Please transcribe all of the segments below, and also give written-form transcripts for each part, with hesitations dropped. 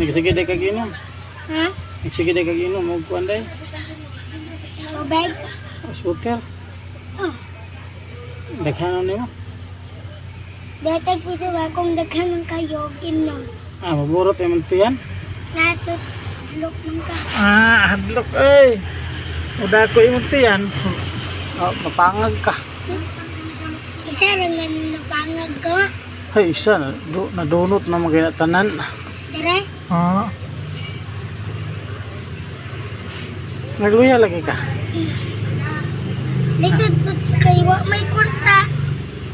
Sige day kaginom. Ha? Sige day kaginom mo kuan day. Tubig? Sugar. Oh. Daghanon nimo. Betag po sa kung daghan ng kayo, gimnon. Maburot yung tiyan. Nato, slok ng ka. Hadlok ay. Udah ko yung tiyan. Mapangag ka. Isa rin ganun na pangag ka. Ay, isa. Nadunot na mga tanan. Dire? Nagluya lagi ka. Likod po kayo, may kurta.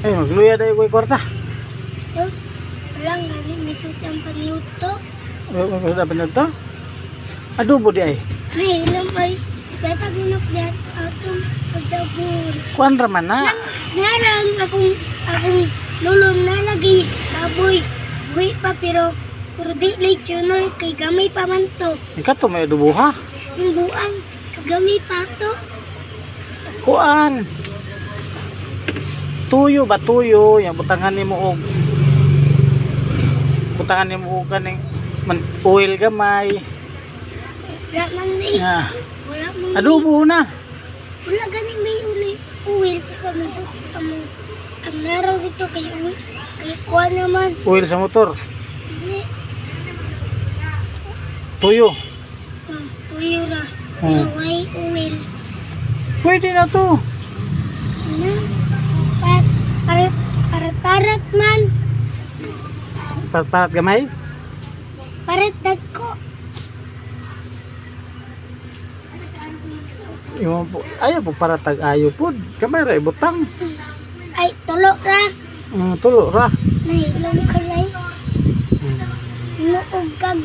Ay, magluya dahil ko kwarta. Walang galing, may sutang paniuto. Dapat na ito? Adobo di ay. Nahilam ay, betag minok bet, atong pagdabur. Kuan raman na. Narang akong lulong nalagi, kaboy, buhi pa pero di late yun kay gamay pa man to. Ika to may adobo ha. Yung buang, gamay pa to. Kuan. Tuyo ba tuyo? Yang butangan ni mo og. Butangan ni mo og kaning oil gamay. Wala man ni. Ya. Wala man ni. Adobo na. Wala ganing may uwil ka masuk kamo. Ang naraw dito kay uwil. Kay kuha naman. Oil sa motor. Hindi. Tuyo. Tuyo ra. Hmm. Pero may uwil. Pwede na to. Na. Parat man. Parat gamay. Parat dagko. Yung po, ayaw po para tag-ayo po. Kamera, butang. Ay, tulo ra. Tulo ra. Nahilong ka rin. Nuog kag